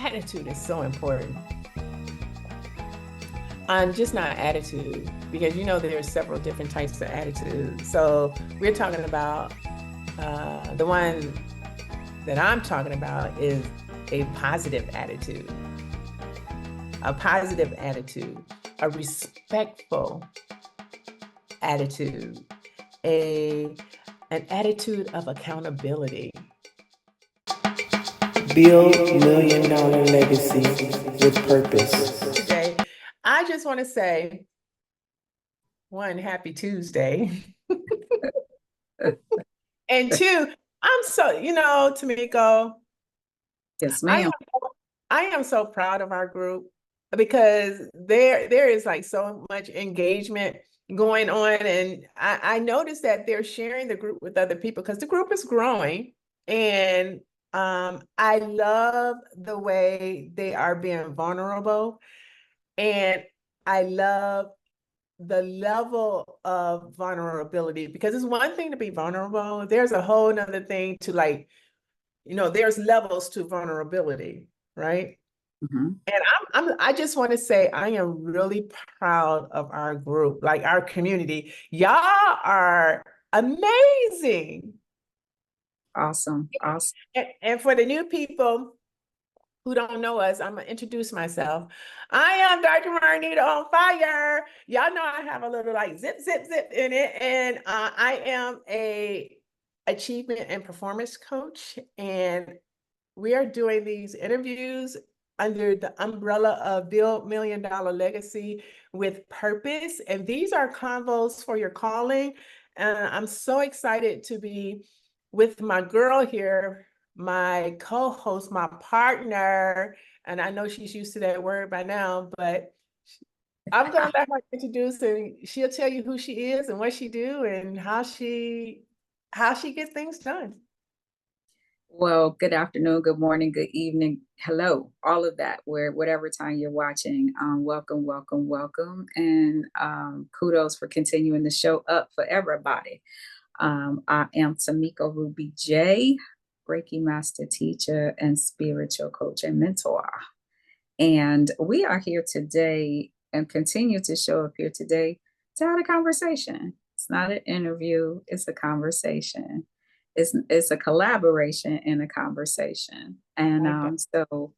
attitude is so important. Just not attitude, because there are several different types of attitudes. So we're talking about the one that I'm talking about is a positive attitude. A positive attitude, a respectful attitude, an attitude of accountability. Build $1,000,000 legacy with purpose. Today, I just want to say, one, happy Tuesday. And two, I'm so, Tamiko. Yes, ma'am. I am so proud of our group because there is like so much engagement going on. And I noticed that they're sharing the group with other people because the group is growing. And I love the way they are being vulnerable. And I love the level of vulnerability, because it's one thing to be vulnerable. There's a whole nother thing to there's levels to vulnerability, right? Mm-hmm. And I just want to say I am really proud of our group, like our community. Y'all are amazing. Awesome. And for the new people who don't know us, I'm gonna introduce myself. I am Dr. Marnita on fire. Y'all know I have a little like zip, zip, zip in it. And I am a achievement and performance coach. And we are doing these interviews under the umbrella of Build $1,000,000 Legacy with Purpose. And these are convos for your calling. And I'm so excited to be with my girl here, my co-host, my partner. And I know she's used to that word by now, but I'm going to let her introduce, and she'll tell you who she is and what she do and how she gets things done. Well, good afternoon, good morning, good evening, hello, all of that, whatever time you're watching. Welcome, welcome, welcome, and kudos for continuing to show up for everybody. I am Tamiko Ruby J, Reiki Master Teacher and Spiritual Coach and Mentor. And we are here today and continue to show up here today to have a conversation. It's not an interview, it's a conversation. It's a collaboration and a conversation. And so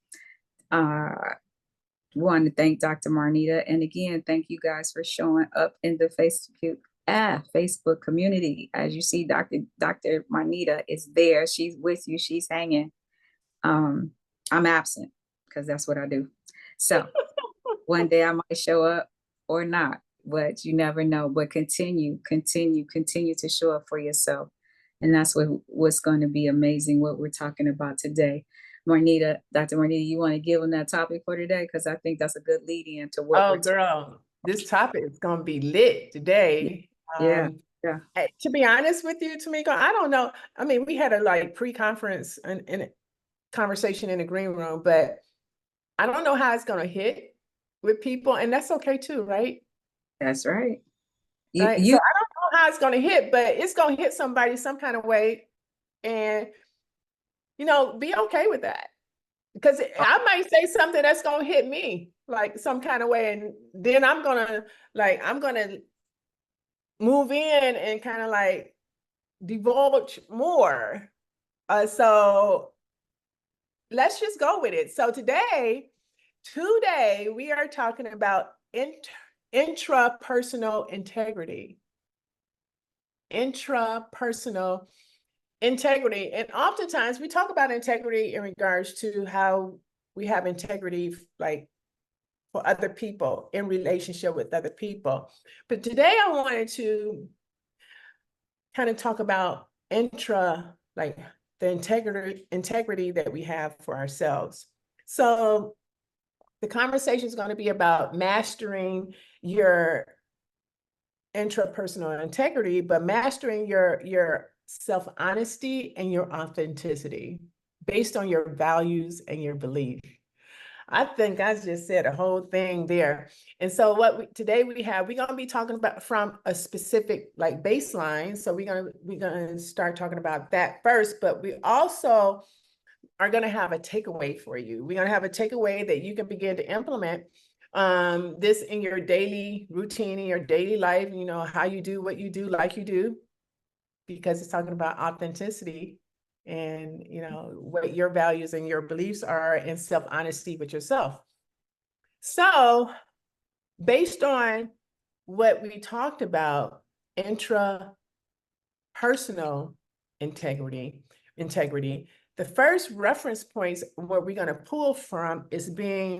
want to thank Dr. Marnita. And again, thank you guys for showing up in the Facebook community. As you see, Dr. Marnita is there. She's with you. She's hanging. I'm absent because that's what I do. So one day I might show up or not, but you never know. But continue to show up for yourself. And that's what's going to be amazing, what we're talking about today. Marnita, Dr. Marnita, you want to give them that topic for today? Because I think that's a good lead in to what we're girl, this topic is going to be lit today. Yeah. To be honest with you, Tamiko, I don't know. I mean, we had a pre-conference and conversation in the green room, but I don't know how it's going to hit with people, and that's okay too, right? That's right. So I don't know how it's going to hit, but it's going to hit somebody some kind of way, and be okay with that, because I might say something that's going to hit me like some kind of way, and then I'm gonna move in and kind of like divulge more. So let's just go with it. So today we are talking about intrapersonal integrity. Intrapersonal integrity. And oftentimes we talk about integrity in regards to how we have integrity like for other people, in relationship with other people. But today I wanted to kind of talk about like the integrity that we have for ourselves. So the conversation is going to be about mastering your intrapersonal integrity, but mastering your self-honesty and your authenticity based on your values and your belief. I think I just said a whole thing there. And so today we're going to be talking about from a specific like baseline. So we're going to start talking about that first, but we also are going to have a takeaway for you. We're going to have a takeaway that you can begin to implement this in your daily routine, in your daily life, you know, how you do what you do, like you do, because it's talking about authenticity and, you know, what your values and your beliefs are, and self-honesty with yourself. So based on what we talked about, intrapersonal integrity, the first reference points where we're going to pull from is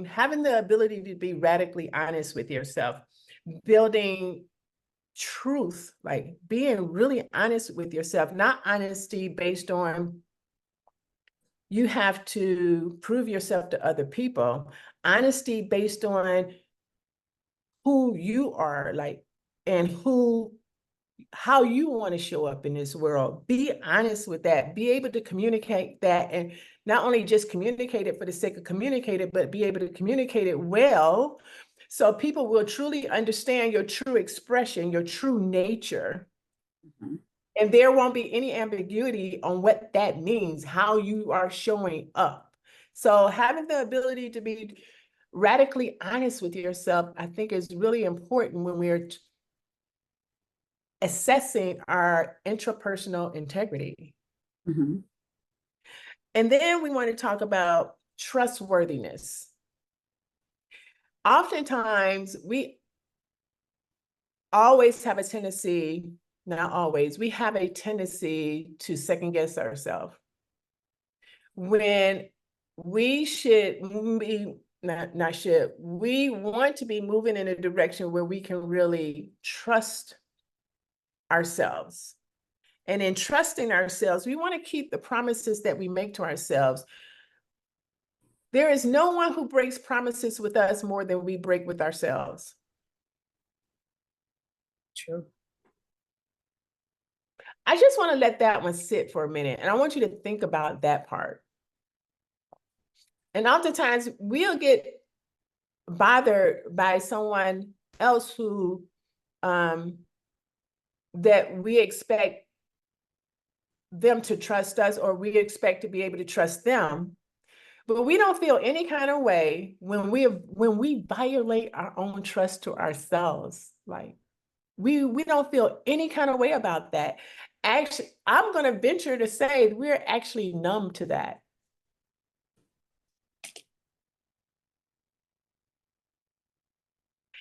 having the ability to be radically honest with yourself, building truth, like being really honest with yourself, not honesty based on you have to prove yourself to other people, honesty based on who you are, like, and how you want to show up in this world. Be honest with that. Be able to communicate that, and not only just communicate it for the sake of communicating, but be able to communicate it well, so people will truly understand your true expression, your true nature. Mm-hmm. And there won't be any ambiguity on what that means, how you are showing up. So having the ability to be radically honest with yourself, I think, is really important when we're assessing our intrapersonal integrity. Mm-hmm. And then we want to talk about trustworthiness. Oftentimes, we always have a tendency, not always, we have a tendency to second guess ourselves. When we should be, we want to be moving in a direction where we can really trust ourselves. And in trusting ourselves, we want to keep the promises that we make to ourselves. There is no one who breaks promises with us more than we break with ourselves. True. I just want to let that one sit for a minute. And I want you to think about that part. And oftentimes we'll get bothered by someone else who, that we expect them to trust us, or we expect to be able to trust them. But we don't feel any kind of way when we violate our own trust to ourselves. Like we don't feel any kind of way about that. Actually, I'm going to venture to say we're actually numb to that.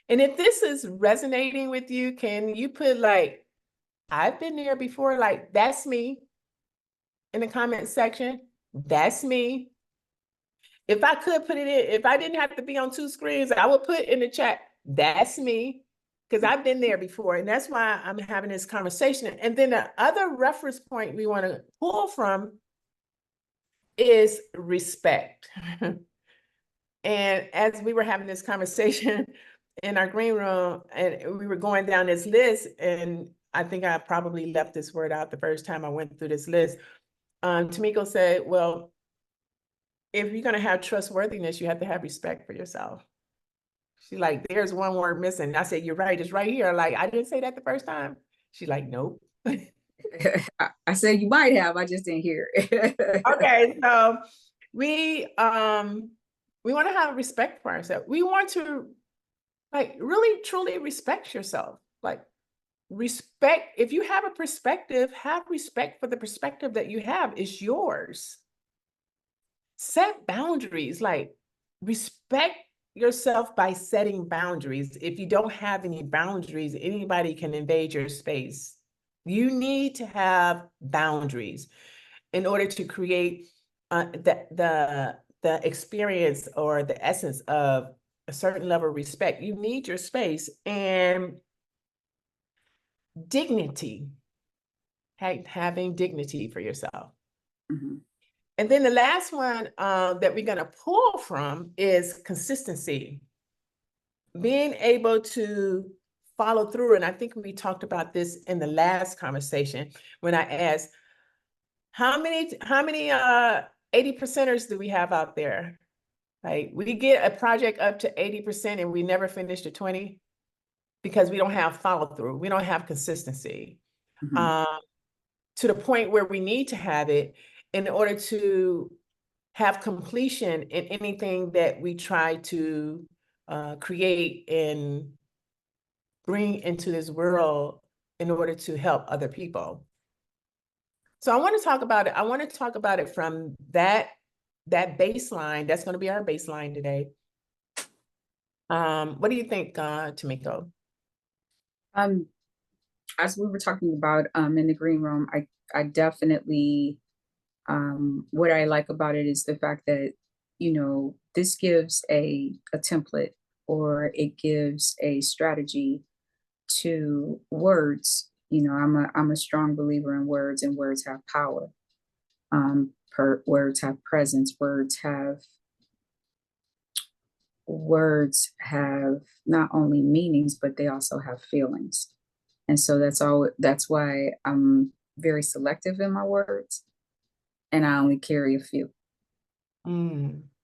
And if this is resonating with you, can you put like, I've been there before, like, that's me, in the comment section? That's me. If I could put it in, if I didn't have to be on two screens, I would put in the chat, that's me, because I've been there before. And that's why I'm having this conversation. And then the other reference point we want to pull from is respect. And as we were having this conversation in our green room, and we were going down this list, and I think I probably left this word out the first time I went through this list. Tamiko said, well, if you're going to have trustworthiness, you have to have respect for yourself. She's like, there's one word missing. I said, you're right. It's right here. Like, I didn't say that the first time. She's like, nope. I said you might have. I just didn't hear it. Okay, so we want to have respect for ourselves. We want to, like, really truly respect yourself. Like, respect. If you have a perspective, have respect for the perspective that you have. It's yours. Set boundaries. Like, respect yourself by setting boundaries. If you don't have any boundaries, anybody can invade your space. You need to have boundaries in order to create the experience or the essence of a certain level of respect. You need your space and dignity, having dignity for yourself. Mm-hmm. And then the last one that we're going to pull from is consistency. Being able to follow through. And I think we talked about this in the last conversation when I asked, how many 80%ers do we have out there? Like, we get a project up to 80% and we never finish the 20 because we don't have follow through. We don't have consistency. Mm-hmm. To the point where we need to have it in order to have completion in anything that we try to create and bring into this world in order to help other people. So I want to talk about it. I want to talk about it from that baseline. That's going to be our baseline today. What do you think, Tamiko? As we were talking about in the green room, I definitely what I like about it is the fact that, you know, this gives a template, or it gives a strategy to words. You know, I'm a strong believer in words, and words have power. Words have presence. Words have not only meanings, but they also have feelings. And so that's why I'm very selective in my words, and I only carry a few.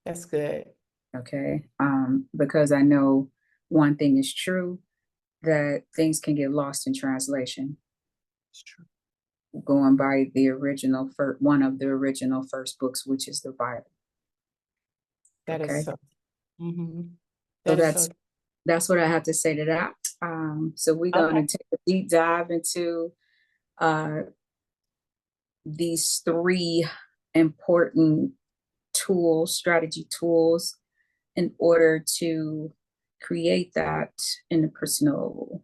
That's good. Okay. Because I know one thing is true, that things can get lost in translation. It's true. Going by the original, one of the original first books, which is the Bible. That okay. is so. So that's what I have to say to that. So we're going to take a deep dive into these three important strategy tools, in order to create that interpersonal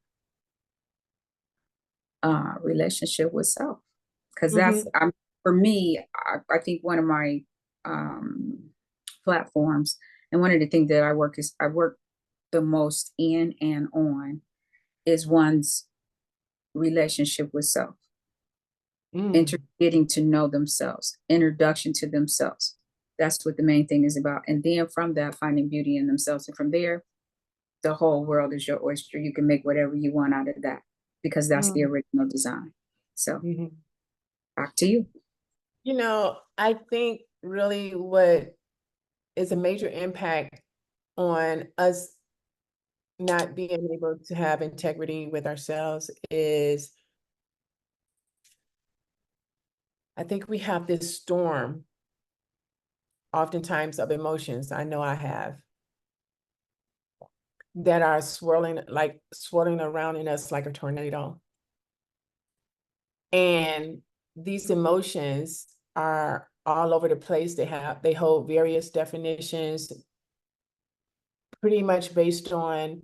relationship with self. Because that's, for me, I think one of my platforms, and one of the things that I work the most in and on, is one's relationship with self. Getting to know themselves, introduction to themselves. That's what the main thing is about. And then from that, finding beauty in themselves. And from there, the whole world is your oyster. You can make whatever you want out of that, because that's the original design. So back to you. You know, I think really what is a major impact on us not being able to have integrity with ourselves is, I think we have this storm oftentimes of emotions. I know I have, that are swirling around in us like a tornado. And these emotions are all over the place. They hold various definitions, pretty much based on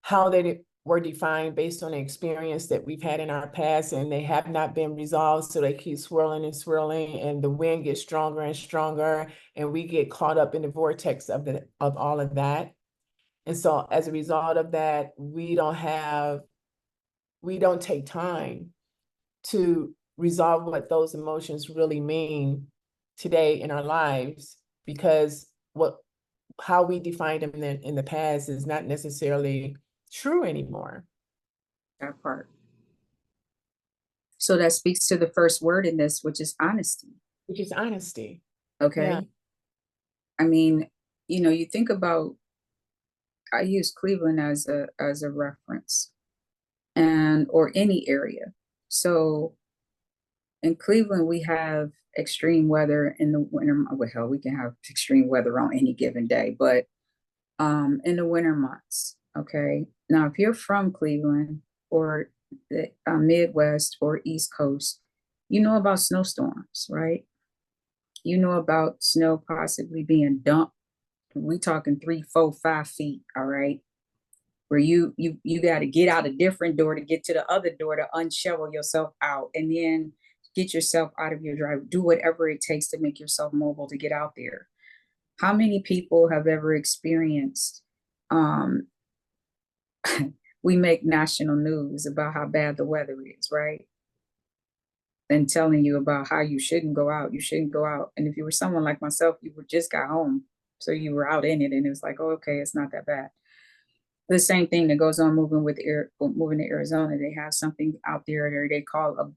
how they were defined based on the experience that we've had in our past, and they have not been resolved. So they keep swirling and swirling, and the wind gets stronger and stronger, and we get caught up in the vortex of all of that. And so as a result of that, we don't take time to resolve what those emotions really mean today in our lives, because how we defined them in the past is not necessarily true anymore. That part. So that speaks to the first word in this, which is honesty. Okay. Yeah. I mean, you know, you think about, I use Cleveland as a reference, or any area. So in Cleveland, we have extreme weather in the winter. Well, hell, we can have extreme weather on any given day, but in the winter months. Okay. Now, if you're from Cleveland or the Midwest or East Coast, you know about snowstorms, right? You know about snow possibly being dumped. We talking 3, 4, 5 feet. All right. Where you got to get out a different door to get to the other door to unshovel yourself out, and then get yourself out of your drive. Do whatever it takes to make yourself mobile to get out there. How many people have ever experienced, we make national news about how bad the weather is, right? And telling you about how you shouldn't go out. And if you were someone like myself, you just got home. So you were out in it, and it was like, oh, okay, it's not that bad. The same thing that goes on moving to Arizona. They have something out there they call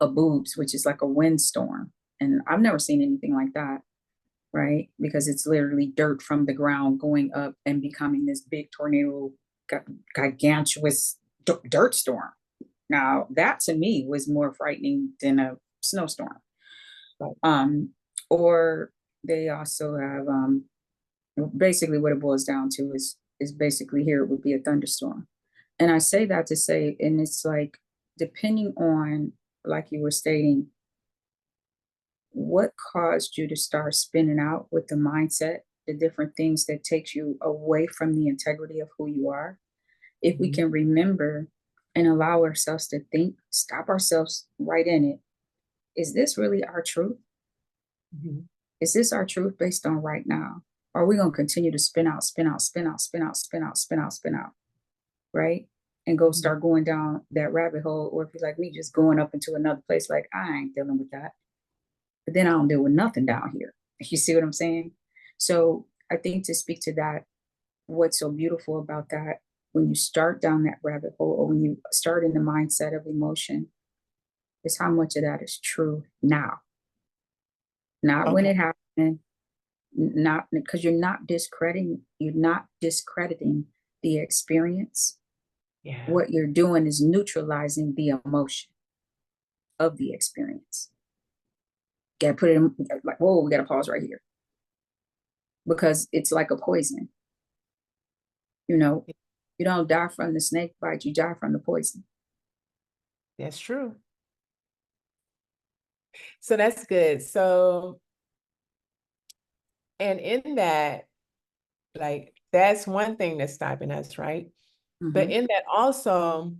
a boobs, which is like a windstorm. And I've never seen anything like that, right? Because it's literally dirt from the ground going up and becoming this big tornado, gigantuous dirt storm. Now, that to me was more frightening than a snowstorm. Um, or they also have basically what it boils down to is basically here it would be a thunderstorm. And I say that to say, and it's like depending on, like you were stating, what caused you to start spinning out with the mindset, the different things that takes you away from the integrity of who you are. If we can remember and allow ourselves to think, stop ourselves right in it. Is this really our truth? Is this our truth based on right now? Or are we going to continue to spin out, spin out, spin out, spin out, spin out, spin out, spin out, right? And go start going down that rabbit hole, or if you're like me, just going up into another place, like I ain't dealing with that. But then I don't deal with nothing down here. You see what I'm saying? So I think to speak to that, what's so beautiful about that, when you start down that rabbit hole, or when you start in the mindset of emotion, is how much of that is true now. Not when it happened, not because you're not discrediting the experience. Yeah. What you're doing is neutralizing the emotion of the experience. Gotta put it in, like, whoa, we gotta pause right here. Because it's like a poison. You know, you don't die from the snake bite, you die from the poison. That's true. So that's good. So, and in that, like, that's one thing that's stopping us, right? But in that also,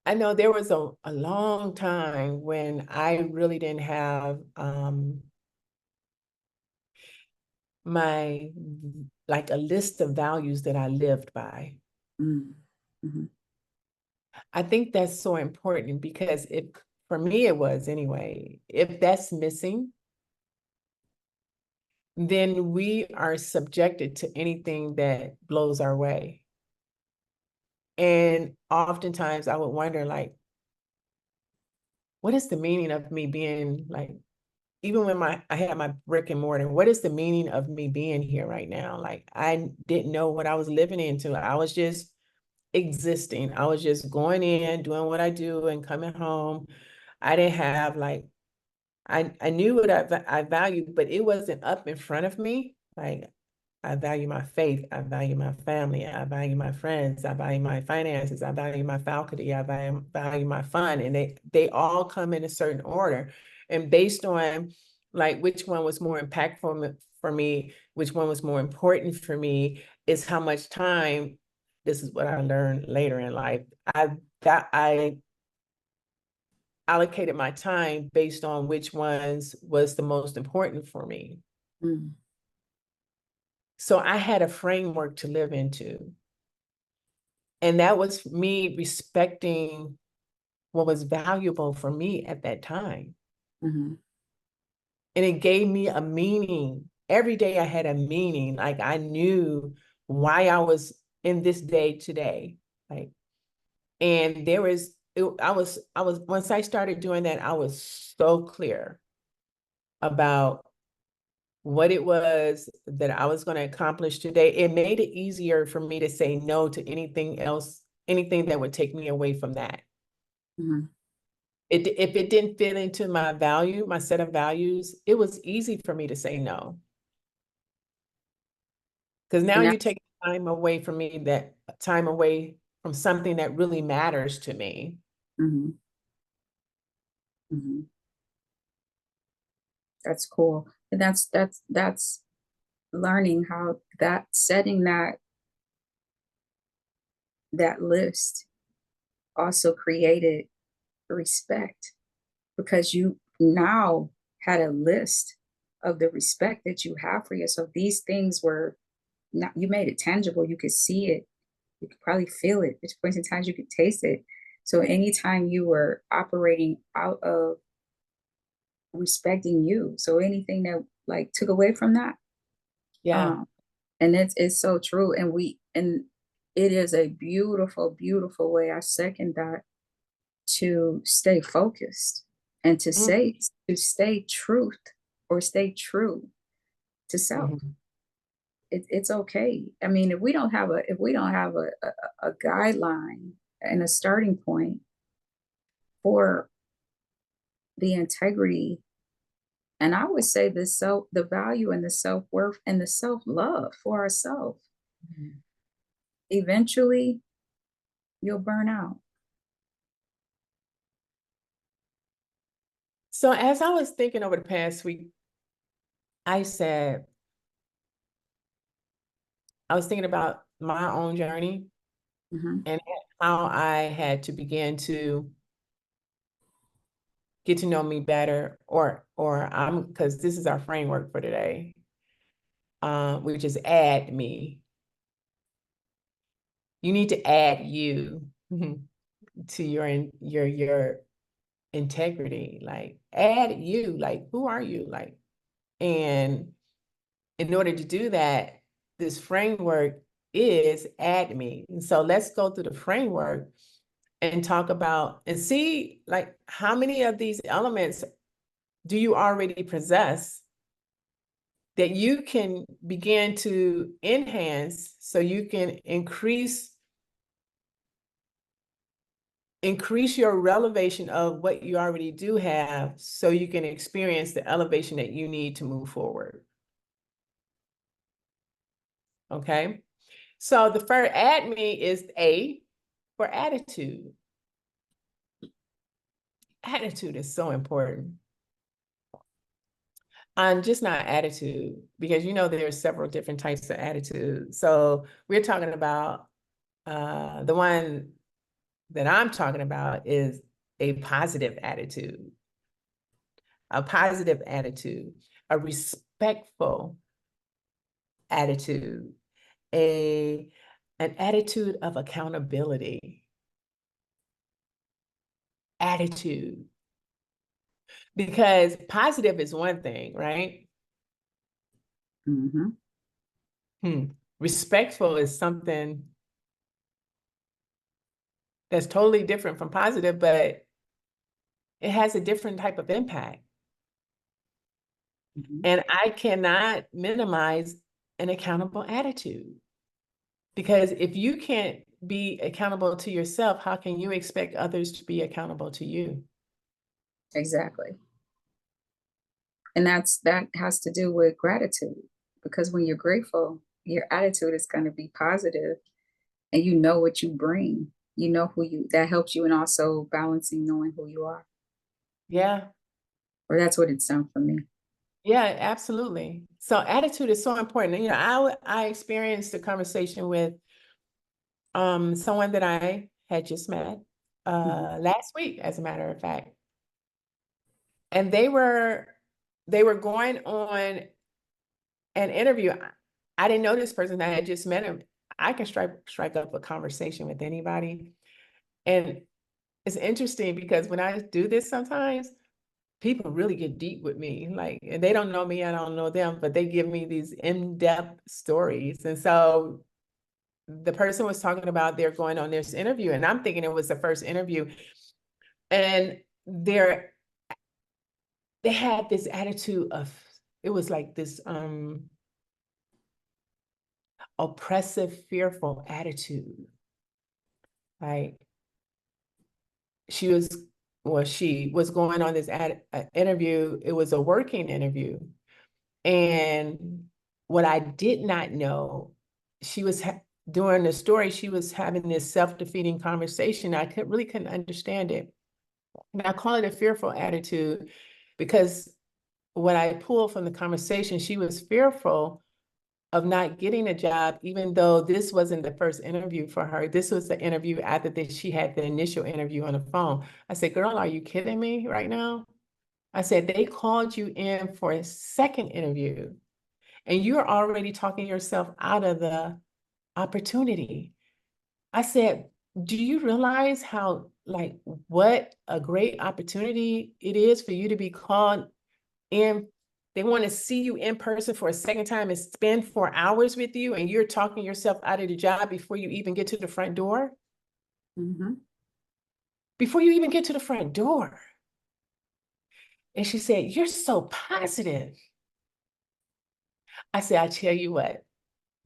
I know there was a long time when I really didn't have my like a list of values that I lived by. I think that's so important because for me it was anyway, if that's missing, then we are subjected to anything that blows our way. And oftentimes I would wonder, like, what is the meaning of me being like, even when I had my brick and mortar, what is the meaning of me being here right now? Like, I didn't know what I was living into. I was just existing. I was just going in, doing what I do and coming home. I didn't have like, I knew what I valued, but it wasn't up in front of me. Like, I value my faith. I value my family. I value my friends. I value my finances. I value my faculty. I value my fun. And they all come in a certain order. And based on like which one was more impactful for me, which one was more important for me, is how much time, this is what I learned later in life. I allocated my time based on which ones was the most important for me. So I had a framework to live into. And that was me respecting what was valuable for me at that time. And it gave me a meaning. Every day I had a meaning. Like I knew why I was in this day today. Like, and once I started doing that, I was so clear about what it was that I was going to accomplish today. It made it easier for me to say no to anything else, anything that would take me away from that. If it didn't fit into my set of values, it was easy for me to say no. Because now you take time away from me, that time away from something that really matters to me. That's cool. And that's learning how setting that list also created respect, because you now had a list of the respect that you have for yourself. These things were not, you made it tangible. You could see it. You could probably feel it. At points in time you could taste it. So anytime you were operating out of respecting you, so anything that like took away from that, and it's so true. And it is a beautiful, beautiful way. I second that, to stay focused and to stay truth, or stay true to self. It's okay. I mean, if we don't have a guideline and a starting point for the integrity, and I would say the value and the self-worth and the self-love for ourselves. Mhm. Eventually, you'll burn out. So as I was thinking over the past week, I said, I was thinking about my own journey Mm-hmm. and how I had to begin to get to know me better, or I'm, because this is our framework for today, which is add me. You need to add you to your integrity. Like add you, like who are you? Like, and in order to do that, this framework is add me. And so let's go through the framework and talk about and see like how many of these elements do you already possess that you can begin to enhance so you can increase your relevation of what you already do have so you can experience the elevation that you need to move forward. Okay. So the first add me is A for attitude. Attitude is so important. And just not attitude, because you know there are several different types of attitude. So we're talking about the one that I'm talking about is a positive attitude, a respectful attitude, an attitude of accountability, attitude. Because positive is one thing, right? Mm-hmm. Respectful is something that's totally different from positive, but it has a different type of impact. Mm-hmm. And I cannot minimize an accountable attitude. Because if you can't be accountable to yourself, how can you expect others to be accountable to you? Exactly. And that has to do with gratitude, because when you're grateful, your attitude is going to be positive, and you know what you bring. You know who you that helps you, and also balancing knowing who you are. Yeah. Or that's what it's done for me. Yeah, absolutely. So attitude is so important. And, you know, I experienced a conversation with someone that I had just met Mm-hmm. last week, as a matter of fact. And they were going on an interview. I didn't know this person. I had just met him. I can strike up a conversation with anybody. And it's interesting because when I do this sometimes, people really get deep with me. Like, and they don't know me, I don't know them, but they give me these in-depth stories. And so the person was talking about they're going on this interview, and I'm thinking it was the first interview. And they had this attitude of, it was like this oppressive, fearful attitude. Like she was going on this interview. It was a working interview. And what I did not know, she was during the story, she was having this self-defeating conversation. I really couldn't understand it. And I call it a fearful attitude because what I pulled from the conversation, she was fearful of not getting a job, even though this wasn't the first interview for her. This was the interview after that she had the initial interview on the phone. I said, girl, are you kidding me right now? I said, they called you in for a second interview and you're already talking yourself out of the opportunity. I said, do you realize how, like, what a great opportunity it is for you to be called in? They want to see you in person for a second time and spend 4 hours with you, and you're talking yourself out of the job before you even get to the front door. Mm-hmm. Before you even get to the front door. And she said, you're so positive. I said, I tell you what,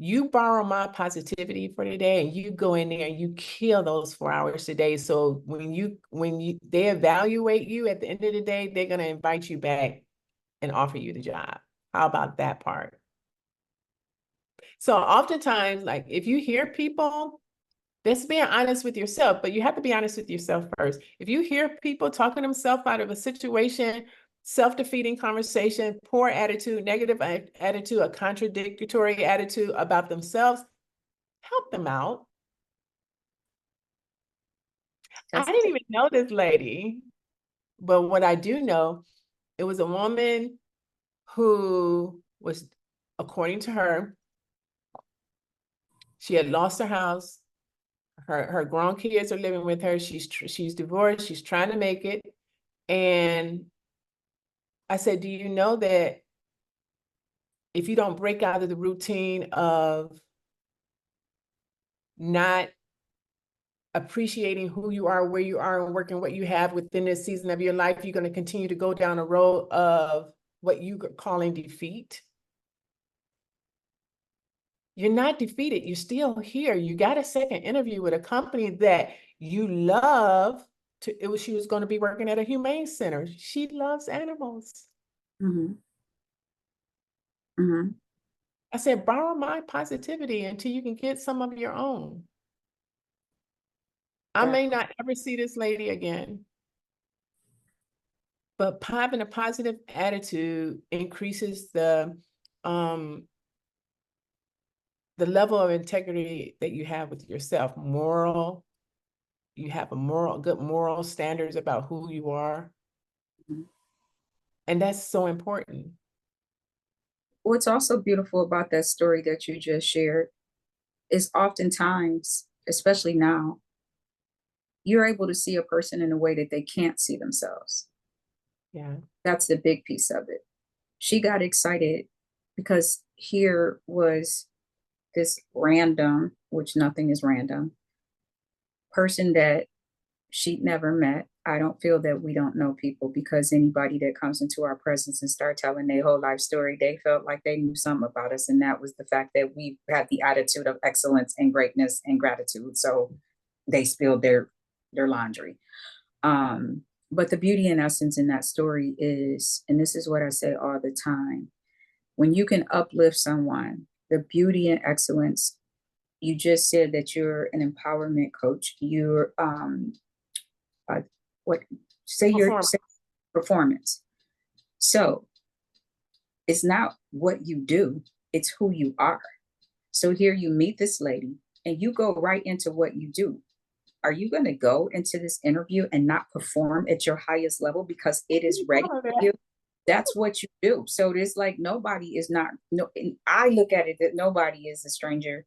you borrow my positivity for the day and you go in there and you kill those 4 hours a day. So when they evaluate you at the end of the day, they're going to invite you back and offer you the job. How about that part? So oftentimes, like if you hear people, that's being honest with yourself, but you have to be honest with yourself first. If you hear people talking themselves out of a situation, self-defeating conversation, poor attitude, negative attitude, a contradictory attitude about themselves, help them out. I didn't even know this lady, but what I do know, it was a woman who was, according to her, she had lost her house. Her grown kids are living with her. She's divorced. She's trying to make it. And I said, do you know that if you don't break out of the routine of not appreciating who you are, where you are, and working what you have within this season of your life, you're going to continue to go down a road of what you're calling defeat? You're not defeated. You're still here. You got a second interview with a company that you love. She was going to be working at a humane center. She loves animals. Mm-hmm. Mm-hmm. I said, borrow my positivity until you can get some of your own. I may not ever see this lady again, but having a positive attitude increases the level of integrity that you have with yourself. You have good moral standards about who you are. Mm-hmm. And that's so important. What's also beautiful about that story that you just shared is oftentimes, especially now, you're able to see a person in a way that they can't see themselves. Yeah. That's the big piece of it. She got excited because here was this random, which nothing is random, person that she'd never met. I don't feel that we don't know people, because anybody that comes into our presence and start telling their whole life story, they felt like they knew something about us. And that was the fact that we had the attitude of excellence and greatness and gratitude. So they spilled their laundry. But the beauty and essence in that story is, and this is what I say all the time, when you can uplift someone, the beauty and excellence. You just said that you're an empowerment coach. You're what say your performance. So it's not what you do, it's who you are. So here you meet this lady and you go right into what you do. Are you going to go into this interview and not perform at your highest level because it is ready for you? That's what you do. So there's like nobody is not, no, I look at it that nobody is a stranger.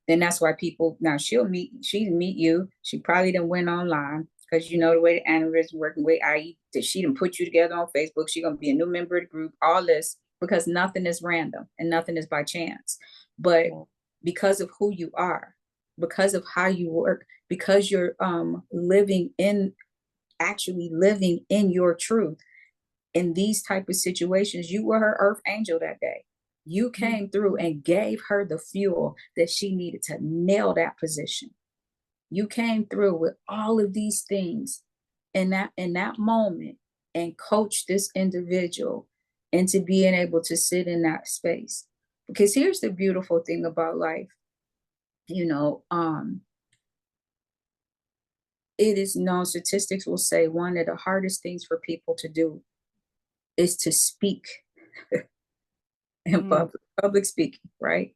Then that's why people, now she'll meet you. She probably done went online, because you know the way the analytics working, way she done put you together on Facebook. She gonna be a new member of the group, all this, because nothing is random and nothing is by chance. But because of who you are, because of how you work, because you're actually living in your truth, in these type of situations, you were her earth angel that day. You came through and gave her the fuel that she needed to nail that position. You came through with all of these things in that moment and coach this individual into being able to sit in that space. Because here's the beautiful thing about life, it is known, statistics will say one of the hardest things for people to do is to speak in public speaking, right?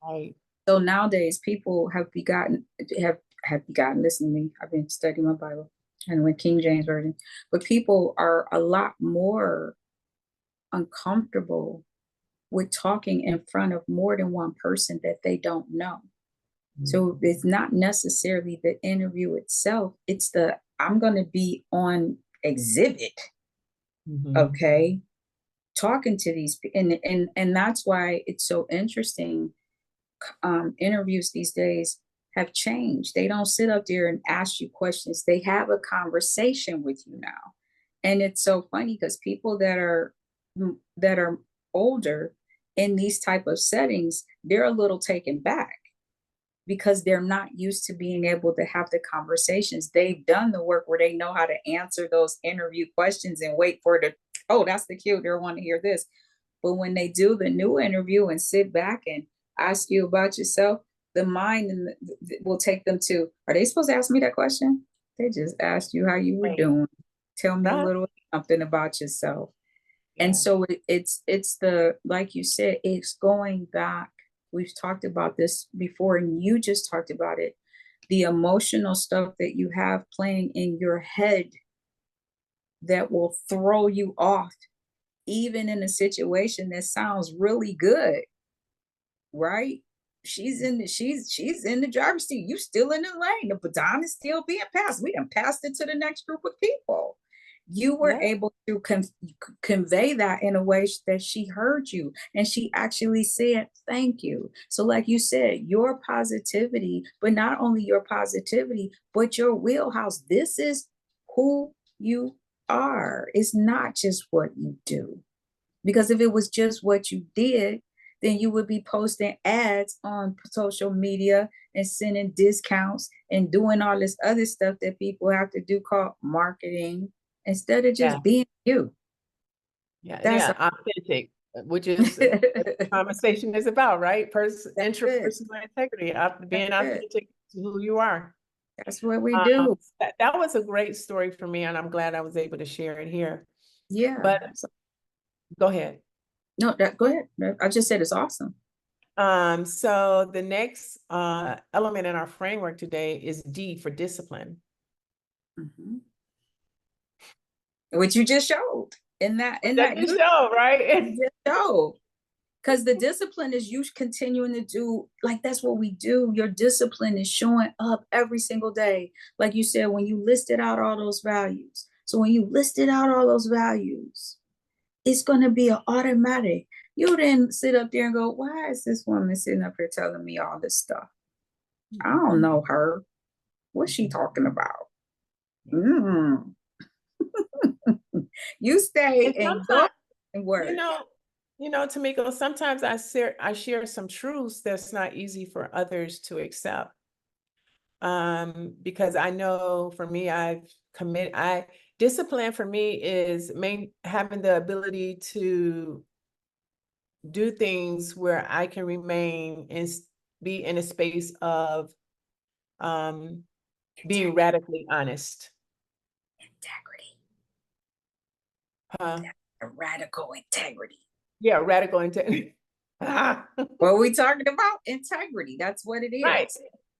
Right. So nowadays people have begotten, listen to me, I've been studying my Bible and with King James Version, but people are a lot more uncomfortable with talking in front of more than one person that they don't know. So it's not necessarily the interview itself, it's I'm going to be on exhibit. Okay. Talking to these and that's why it's so interesting. Interviews these days have changed. They don't sit up there and ask you questions. They have a conversation with you now. And it's so funny because people that are older, in these type of settings, they're a little taken back because they're not used to being able to have the conversations. They've done the work where they know how to answer those interview questions and wait for the, oh, that's the cue, they want to hear this. But when they do the new interview and sit back and ask you about yourself, the mind will take them to, are they supposed to ask me that question? They just asked you how you were doing. Tell me a little something about yourself. Yeah. And so it's the, like you said, it's going back. We've talked about this before, and you just talked about it. The emotional stuff that you have playing in your head that will throw you off, even in a situation that sounds really good, right? She's in the driver's seat. You still in the lane. The baton is still being passed. We done passed it to the next group of people. You were able to convey that in a way that she heard you, and she actually said thank you. So like you said, your positivity, but not only your positivity, but your wheelhouse. This is who you are. It's not just what you do. Because if it was just what you did, then you would be posting ads on social media and sending discounts and doing all this other stuff that people have to do called marketing, instead of just being you. That's authentic, which is what the conversation is about, right? Intrapersonal integrity, being authentic to who you are. That's what we do. That was a great story for me, and I'm glad I was able to share it here. Yeah. But go ahead. No, go ahead. I just said it's awesome. So the next element in our framework today is D for discipline. Mm-hmm. Which you just showed in that you show, right? You just showed. Because the discipline is you continuing to do, like, that's what we do. Your discipline is showing up every single day. Like you said, when you listed out all those values. So when you listed out all those values, it's going to be an automatic. You didn't sit up there and go, why is this woman sitting up here telling me all this stuff? I don't know her. What's she talking about? You stay and go and work. You know, Tamiko, sometimes I share some truths that's not easy for others to accept. Because I know for me, discipline for me is having the ability to do things where I can remain and be in a space of being radically honest. Integrity. Radical integrity. Yeah, radical integrity. What are we talking about? Integrity. That's what it is. Right.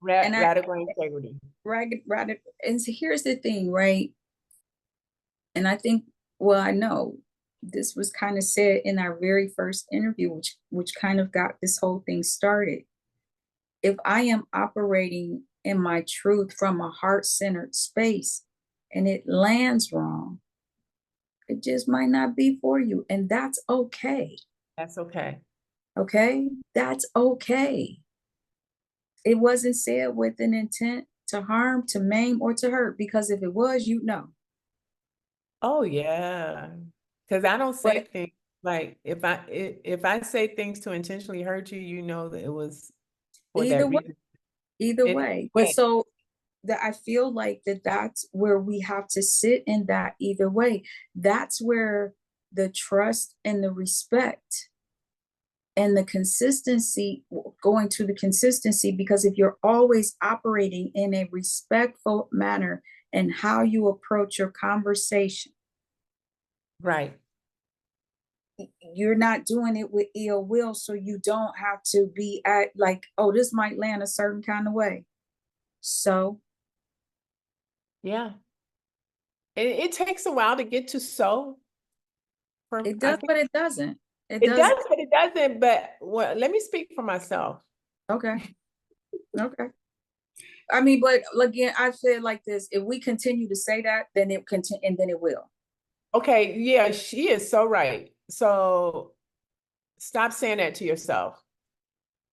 Radical integrity. Radical. And so here's the thing, right? And I think, well, I know this was kind of said in our very first interview, which kind of got this whole thing started. If I am operating in my truth from a heart-centered space and it lands wrong, it just might not be for you. And that's okay. That's okay. Okay? That's okay. It wasn't said with an intent to harm, to maim, or to hurt, because if it was, you'd know. Oh yeah. Because I don't say things like, if I say things to intentionally hurt you, you know that it was for that reason. Either way. But so that I feel like that's where we have to sit in that either way. That's where the trust and the respect and the consistency, going to the consistency, because if you're always operating in a respectful manner and how you approach your conversation, right, you're not doing it with ill will, so you don't have to be like, oh, this might land a certain kind of way. So yeah, it takes a while to get to so. It does, but it doesn't. It does, but it doesn't. But let me speak for myself. Okay. Okay. I mean, but again, I've said like this: if we continue to say that, then it continue, and then it will. Okay. Yeah, she is so right. So stop saying that to yourself.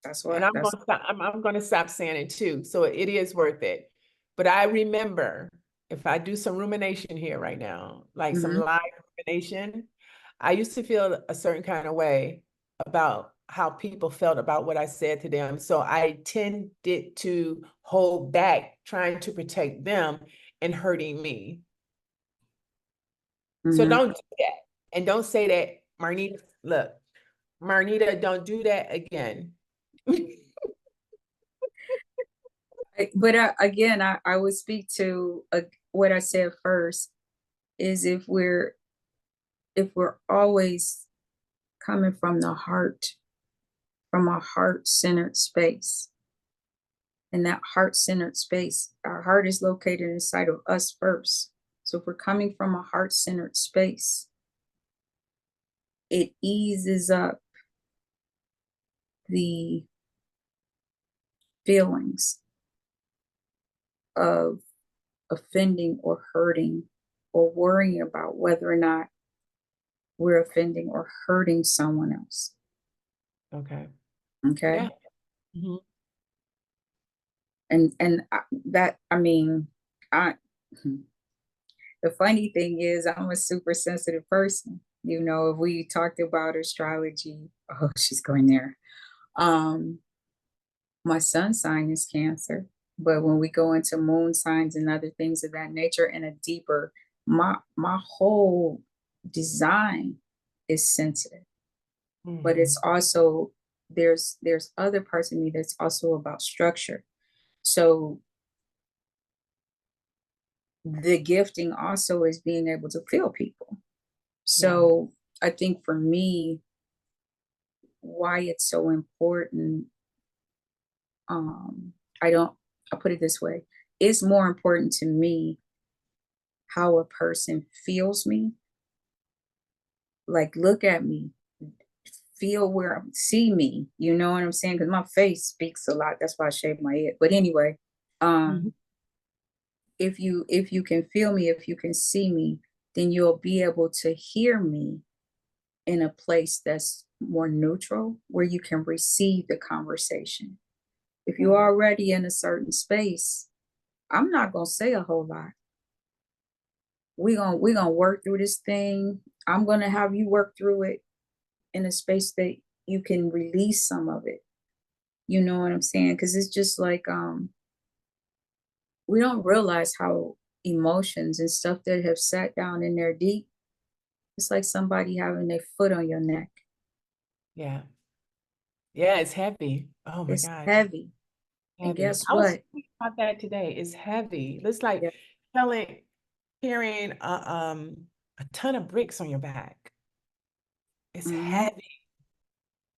That's what. And I'm going to stop saying it too. So it is worth it. But I remember, if I do some rumination here right now, like some live rumination, I used to feel a certain kind of way. about how people felt about what I said to them. So I tended to hold back trying to protect them and hurting me. So Mhm. don't do that. And don't say that, Marnita, look, Marnita, don't do that again. But again, I would speak to what I said first is if we're always coming from the heart, from a heart-centered space, and that heart-centered space, our heart is located inside of us first. So if we're coming from a heart-centered space, it eases up the feelings of offending or hurting or worrying about whether or not we're offending or hurting someone else. Okay. Okay. Yeah. Mm-hmm. And that, I mean, I, the funny thing is I'm a super sensitive person. You know, if we talked about astrology, oh, she's going there. Um, my sun sign is Cancer, but when we go into moon signs and other things of that nature and a deeper, my whole design is sensitive, but it's also there's other parts of me that's also about structure. So the gifting also is being able to feel people. So I think for me, why it's so important, um, I'll put it this way, it's more important to me how a person feels me. Like, look at me, feel where, see me, you know what I'm saying? Because my face speaks a lot. That's why I shave my head. But anyway, Mm-hmm. if you can feel me, if you can see me, then you'll be able to hear me in a place that's more neutral, where you can receive the conversation. If you're already in a certain space, I'm not gonna say a whole lot. We gonna work through this thing. I'm gonna have you work through it in a space that you can release some of it. You know what I'm saying? Because it's just like we don't realize how emotions and stuff that have sat down in there deep. It's like somebody having their foot on your neck. Yeah. Yeah, it's heavy. Oh my It's God. heavy. And Heavy. guess I was what? thinking about that today. It's heavy. It's like Yeah. carrying a ton of bricks on your back. It's Mhm. heavy.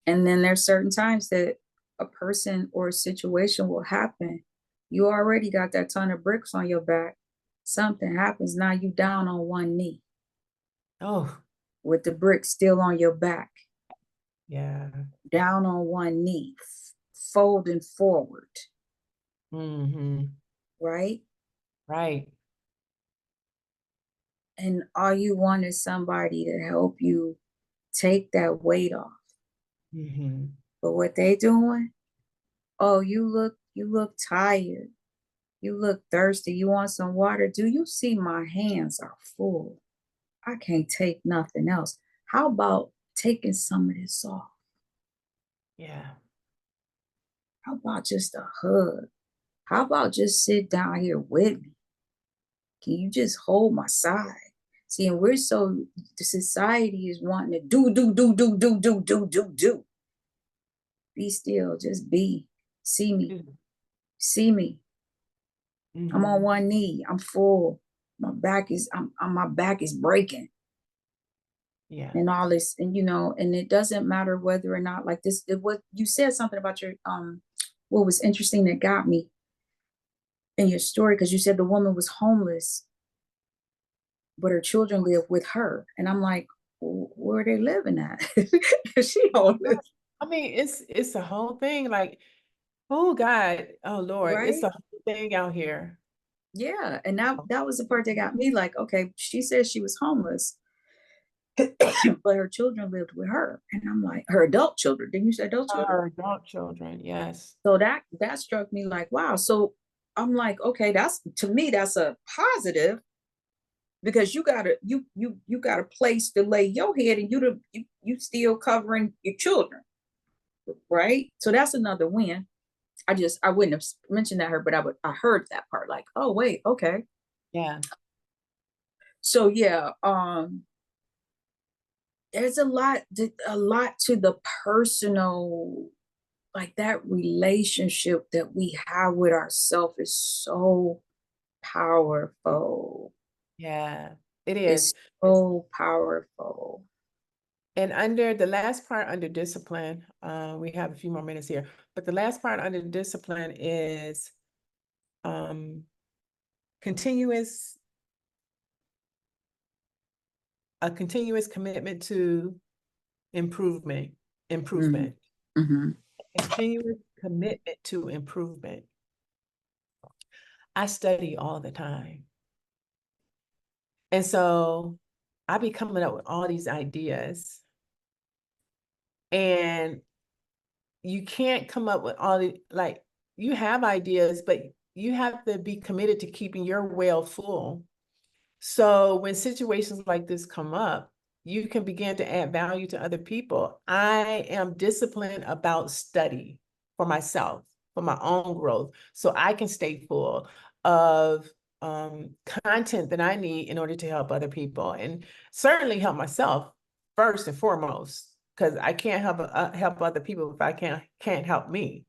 And then there's certain times that a person or a situation will happen. You already got that ton of bricks on your back. Something happens, now you down on one knee Oh, with the bricks still on your back, yeah. down on one knee, folding forward, Mm-hmm. right? Right. And all you want is somebody to help you take that weight off. Mm-hmm. But what they doing? Oh, you look tired. You look thirsty. You want some water? Do you see my hands are full? I can't take nothing else. How about taking some of this off? Yeah. How about just a hug? How about just sit down here with me? Can you just hold my side? See, and we're so, the society is wanting to do. Be still, just be. See me, see me. I'm on Mm-hmm. one knee. I'm full. My back is breaking. Yeah. And all this, and you know, and it doesn't matter whether or not, like this, what you said something about your what was interesting that got me in your story, because you said the woman was homeless but her children live with her, and I'm like, where are they living at? Is she homeless? I mean, it's a whole thing. Like, oh God, oh Lord, it's Right. a whole thing out here. Yeah, and that was the part that got me, like, okay, she said she was homeless, but her children lived with her, and I'm like, her adult children, didn't you say adult children? Our adult children, yes. So that struck me like, wow. So I'm like, okay, that's, to me, that's a positive, because you got a place to lay your head, and you still covering your children, right? So that's another win. I wouldn't have mentioned that her, but I heard that part, like, oh wait, okay. Yeah. So yeah, there's a lot to the personal, like that relationship that we have with ourselves is so powerful. Yeah, it is. It's so powerful. And under the last part under discipline, we have a few more minutes here, but the last part under discipline is continuous a continuous commitment to improvement. Mm-hmm. Continuous commitment to improvement. I study all the time. And so I be coming up with all these ideas. And you can't come up with all the, like, you have ideas, but you have to be committed to keeping your well full. So when situations like this come up, you can begin to add value to other people. I am disciplined about study for myself, for my own growth, so I can stay full of content that I need in order to help other people, and certainly help myself first and foremost, because I can't help other people if I can't help me.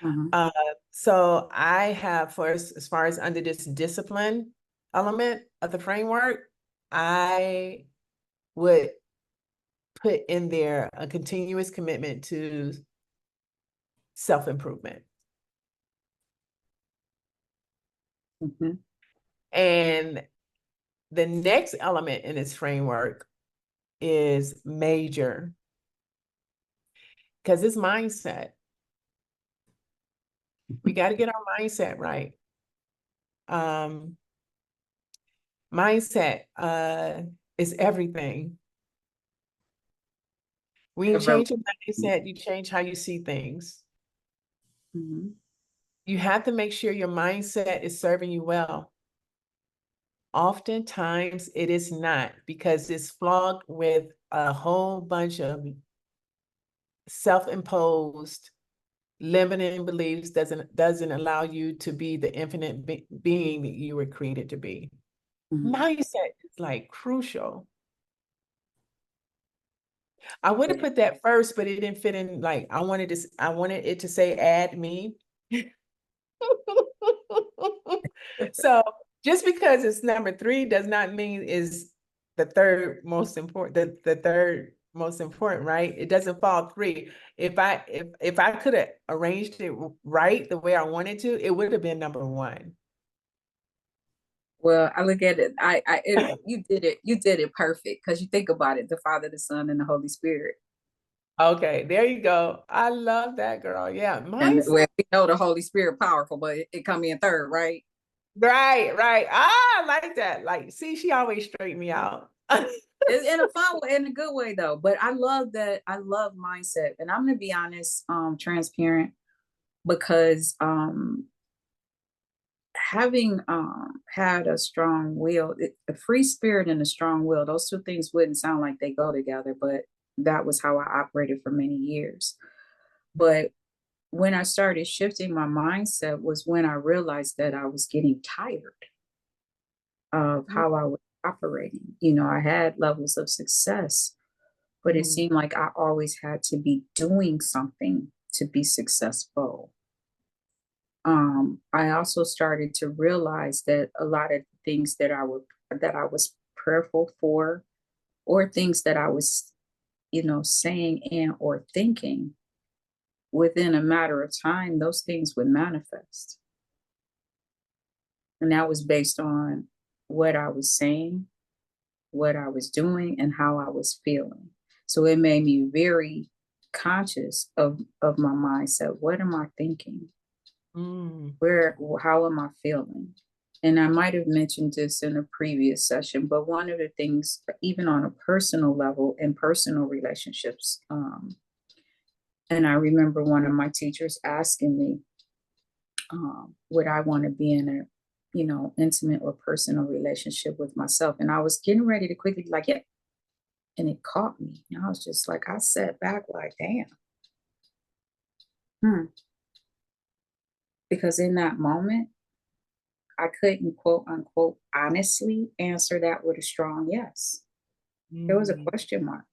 Mm-hmm. So I have, as far as under this discipline element of the framework, I would put in there a continuous commitment to self-improvement. Mm-hmm. And the next element in this framework is major, because it's mindset. We got to get our mindset right. Mindset is everything. When you change your mindset, you change how you see things. Mm-hmm. You have to make sure your mindset is serving you well. Oftentimes it is not, because it's flogged with a whole bunch of self-imposed limiting beliefs, doesn't allow you to be the infinite being that you were created to be. Mm-hmm. Mindset is like crucial. I would have put that first, but it didn't fit in. Like I wanted it to say add me. So just because it's number 3 does not mean is the third most important, the third most important, right? It doesn't fall 3. If I could have arranged it right the way I wanted to, it would have been number 1. Well, I look at it, you did it perfect, because you think about it, the Father, the Son, and the Holy Spirit. Okay, there you go. I love that, girl. Yeah, And mindset. we know the Holy Spirit powerful, but it come in third, right? Right. Ah, I like that. Like, see, she always straighten me out. It's in a fun way, in a good way though. But I love that. I love mindset, and I'm gonna be honest, transparent, because having had a strong will, a free spirit and a strong will, those two things wouldn't sound like they go together, but that was how I operated for many years. But when I started shifting my mindset was when I realized that I was getting tired of how I was operating. You know, I had levels of success, but it Mhm. seemed like I always had to be doing something to be successful. I also started to realize that a lot of things that I was prayerful for, or things that I was, saying and or thinking, within a matter of time, those things would manifest. And that was based on what I was saying, what I was doing, and how I was feeling. So it made me very conscious of my mindset. What am I thinking? Mm. How am I feeling? And I might have mentioned this in a previous session, but one of the things, even on a personal level, in personal relationships, and I remember one of my teachers asking me, would I want to be in intimate or personal relationship with myself. And I was getting ready to quickly be like, yeah. And it caught me. And I was just like, I sat back like, damn. Because in that moment, I couldn't quote unquote honestly answer that with a strong yes. There was a question mark.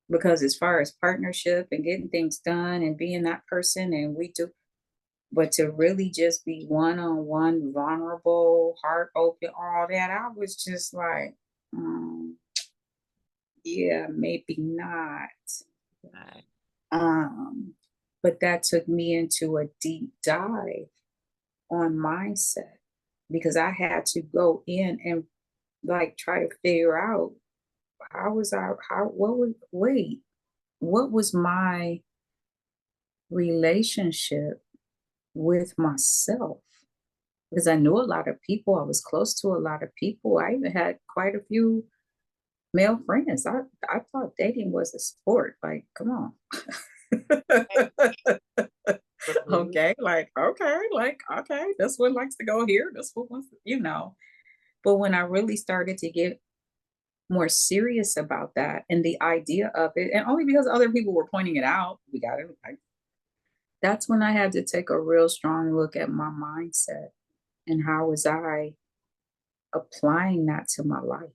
Because as far as partnership and getting things done and being that person, and we do, but to really just be one-on-one, vulnerable, heart open, all that, I was just like, yeah, maybe not. Right. But that took me into a deep dive on mindset, because I had to go in and like try to figure out what was my relationship with myself? Because I knew a lot of people, I was close to a lot of people. I even had quite a few male friends. I thought dating was a sport. Like, come on. Okay, okay, this one likes to go here, this one wants to. But when I really started to get more serious about that and the idea of it, and only because other people were pointing it out, that's when I had to take a real strong look at my mindset and how was I applying that to my life.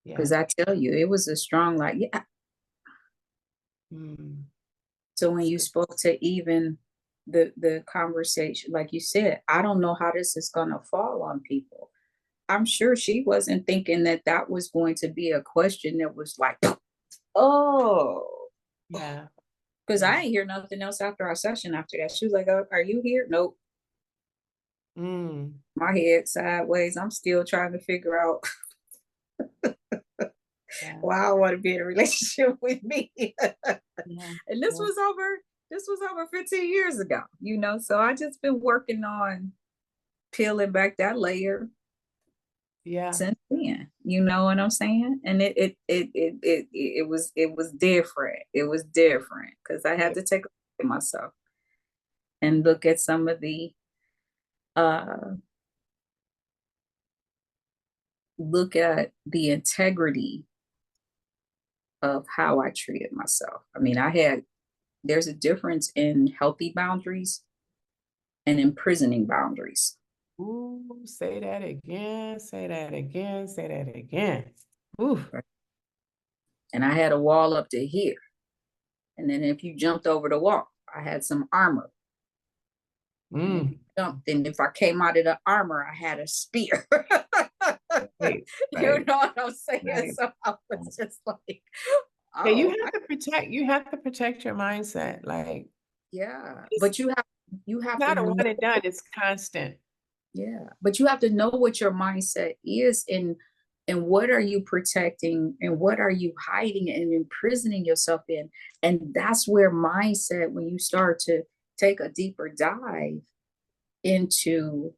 Because Yeah. I tell you, it was a strong, like, yeah. So when you spoke to even the conversation, like you said, I don't know how this is going to fall on people. I'm sure she wasn't thinking that that was going to be a question that was like, oh, Yeah. because I ain't hear nothing else after our session after that. She was like, oh, are you here? Nope. My head sideways. I'm still trying to figure out why I want to be in a relationship with me. And this was over 15 years ago, so I just been working on peeling back that layer since then. You know what I'm saying? And it was different. It was different because I had to take a look at myself and look at some of the integrity of how I treated myself. I mean, there's a difference in healthy boundaries and imprisoning boundaries. Ooh, say that again, say that again, say that again. Ooh. And I had a wall up to here. And then if you jumped over the wall, I had some armor. And if you jumped, and if I came out of the armor, I had a spear. Right. You know what I'm saying? Right. So I was just like, yeah, you have to protect your mindset. Like, yeah, but you have not to a know, one and done, it's constant. yeah, but you have to know what your mindset is and what are you protecting and what are you hiding and imprisoning yourself in. And that's where mindset, when you start to take a deeper dive into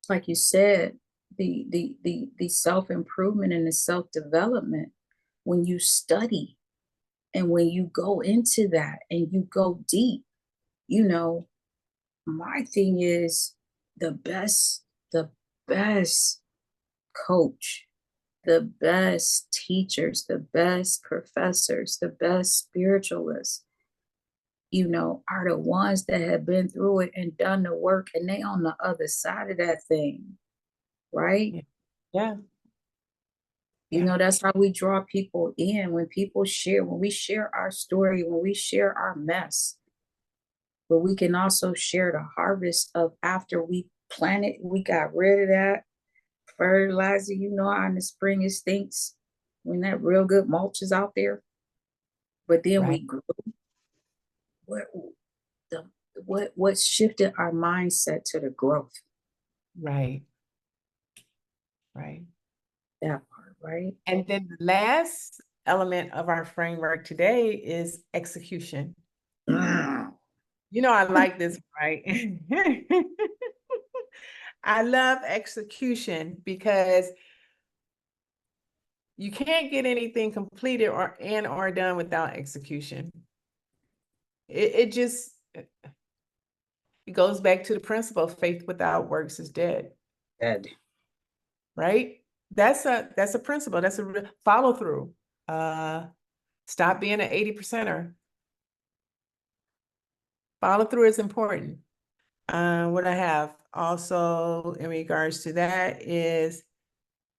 like you said, the self-improvement and the self-development, when you study and when you go into that and you go deep, my thing is the best coach, the best teachers, the best professors, the best spiritualists, are the ones that have been through it and done the work, and they on the other side of that thing, right? Yeah. That's how we draw people in. When we share our story, when we share our mess, but we can also share the harvest of after we planted, we got rid of that fertilizer. How in the spring it stinks when that real good mulch is out there. But then we grew. What shifted our mindset to the growth? Right. That part, right? And then the last element of our framework today is execution. I like this, right? I love execution because you can't get anything completed or done without execution. It just, It goes back to the principle, faith without works is dead. Dead. Right? That's a principle. That's a follow through. Stop being an 80%er. Follow through is important. What I have also in regards to that is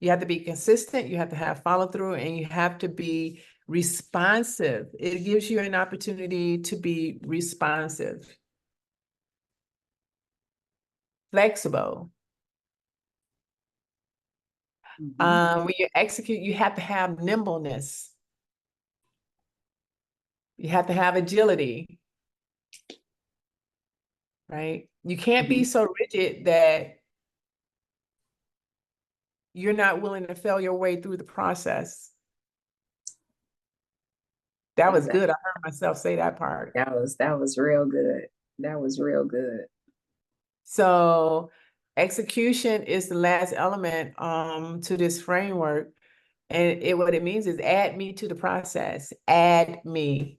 you have to be consistent, you have to have follow through, and you have to be responsive. It gives you an opportunity to be responsive, flexible. When you execute, you have to have nimbleness. You have to have agility, right? You can't be so rigid that you're not willing to fail your way through the process. That was good. I heard myself say that part. That was real good. That was real good. So execution is the last element to this framework. And what it means is add me to the process. Add me.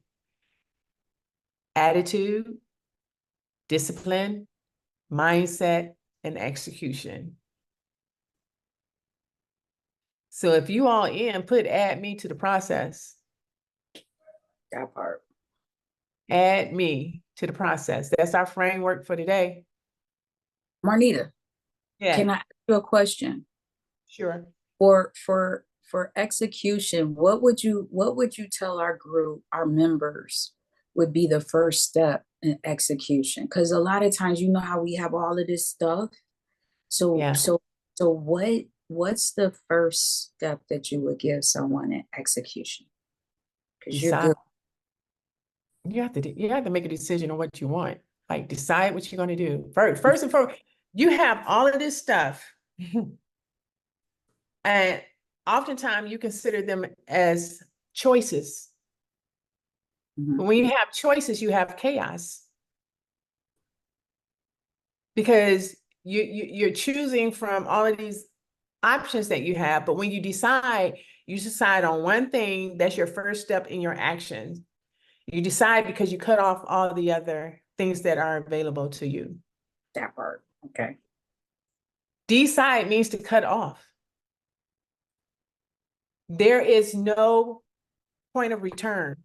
Attitude, discipline, mindset, and execution. So if you all put add me to the process. That part. Add me to the process. That's our framework for today. Marnita, yeah. Can I ask you a question? Sure. For execution, what would you tell our group, our members, would be the first step in execution? Because a lot of times, you know how we have all of this stuff. So yeah. so what's the first step that you would give someone in execution? Because you're good. You have to make a decision on what you want. Like decide what you're going to do. First and foremost, you have all of this stuff. And oftentimes you consider them as choices. But when you have choices, you have chaos. Because you're choosing from all of these options that you have. But when you decide on one thing, that's your first step in your actions. You decide because you cut off all the other things that are available to you. That part. Okay. Decide means to cut off. There is no point of return.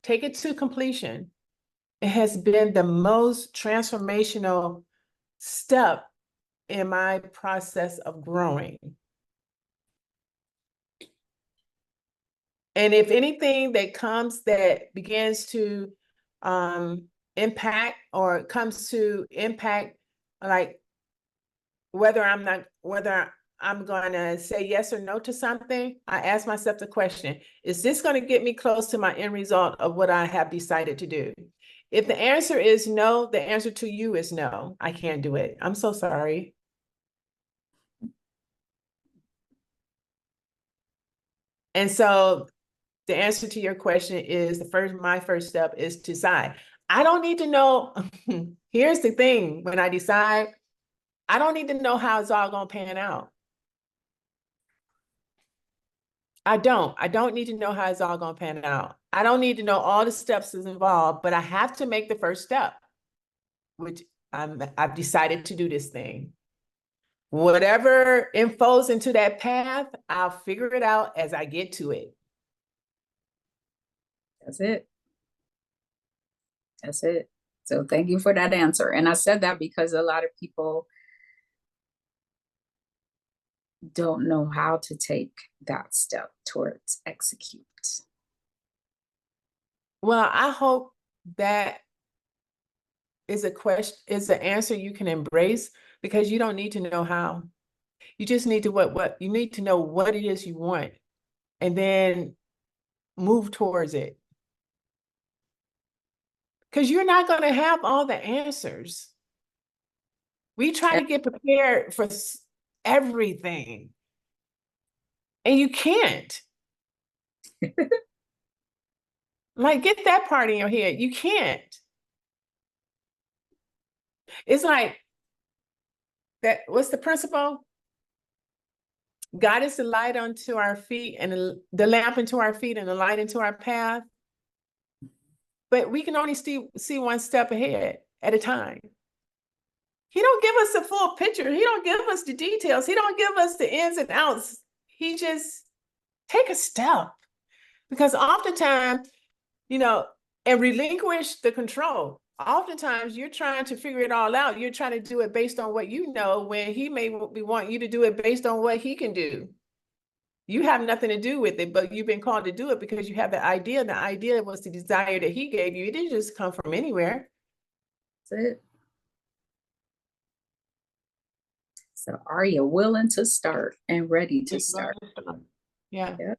Take it to completion. It has been the most transformational step in my process of growing. And if anything that begins to impact or comes to impact, like whether I'm going to say yes or no to something, I ask myself the question, is this going to get me close to my end result of what I have decided to do? If the answer is no, the answer to you is no, I can't do it. I'm so sorry. And so the answer to your question is my first step is to decide. I don't need to know. Here's the thing. When I decide, I don't need to know how it's all going to pan out. I don't need to know how it's all going to pan out. I don't need to know all the steps that's involved, but I have to make the first step, which I've decided to do this thing. Whatever falls into that path, I'll figure it out as I get to it. That's it. That's it. So thank you for that answer. And I said that because a lot of people don't know how to take that step towards execute. Well, I hope that is an answer you can embrace, because you don't need to know how. You just need to you need to know what it is you want and then move towards it. Because you're not going to have all the answers. We try to get prepared for everything, and you can't. Like, get that part in your head. You can't. It's like that. What's the principle? God is the light unto our feet and the lamp unto our feet and the light into our path. But we can only see one step ahead. at a time. He don't give us the full picture. He don't give us the details. He don't give us the ins and outs. He just take a step, because oftentimes, and relinquish the control. Oftentimes you're trying to figure it all out. You're trying to do it based on what you know, when he may want you to do it based on what he can do. You have nothing to do with it, but you've been called to do it because you have the idea. The idea was the desire that he gave you. It didn't just come from anywhere. That's it. So are you willing to start and ready to start? Yeah. Yep.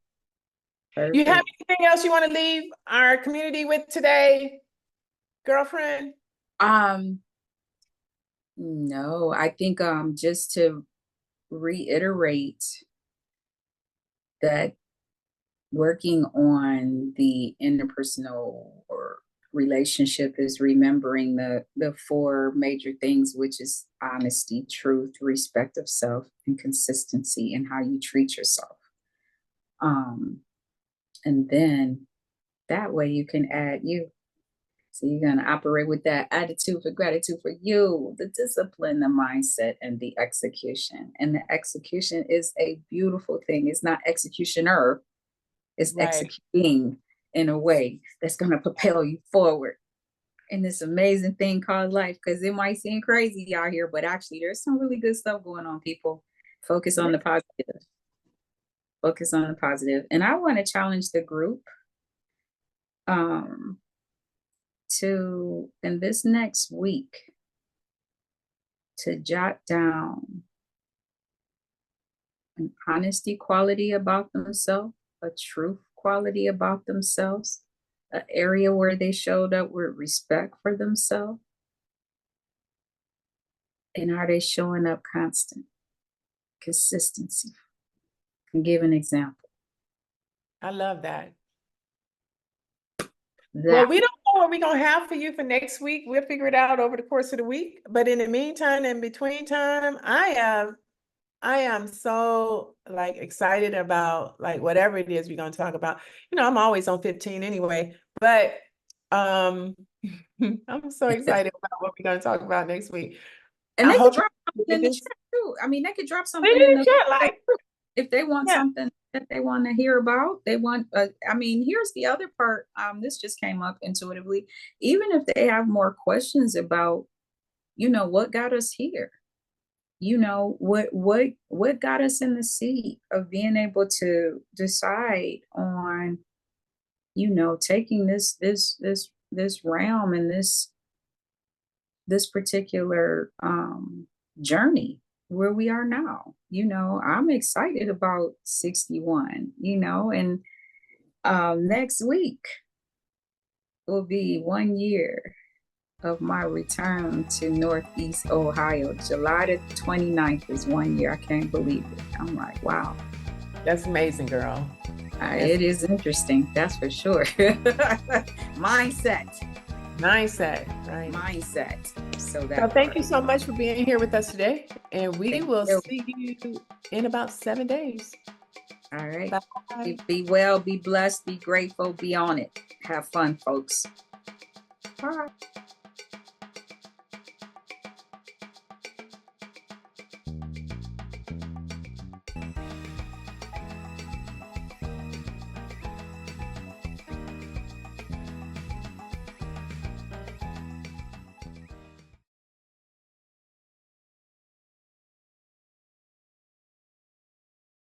You have anything else you want to leave our community with today, girlfriend? No, I think just to reiterate that working on the interpersonal or relationship is remembering the 4 major things, which is honesty, truth, respect of self, and consistency in how you treat yourself. And then that way you can add you. So you're going to operate with that attitude for gratitude for you, the discipline, the mindset, and the execution. And the execution is a beautiful thing. It's not executioner. It's Right. executing in a way that's going to propel you forward in this amazing thing called life. Because it might seem crazy out here, but actually there's some really good stuff going on, people. Focus on the positive. Focus on the positive. And I want to challenge the group to, in this next week, to jot down an honesty quality about themselves, a truth quality about themselves, an area where they showed up with respect for themselves, and are they showing up constant, consistency. And give an example. I love that. Well, we don't know what we're going to have for you for next week. We'll figure it out over the course of the week. But in the meantime, in between time, I am so excited about whatever it is we're going to talk about. I'm always on 15 anyway, but I'm so excited about what we're going to talk about next week. And they could drop something in the chat too. I mean, they could drop something in the chat, if they want something that they want to hear about. They want, here's the other part. This just came up intuitively. Even if they have more questions about, what got us here, what got us in the seat of being able to decide on, taking this realm and this particular journey where we are now. I'm excited about 61, and next week will be 1 year of my return to Northeast Ohio. July the 29th is 1 year. I can't believe it. I'm like, wow. That's amazing, girl. It is interesting, that's for sure. Mindset, right? Mindset. So thank you so much for being here with us today, and we will see you in about 7 days. All right. Be well, be blessed, be grateful, be on it. Have fun, folks. Bye.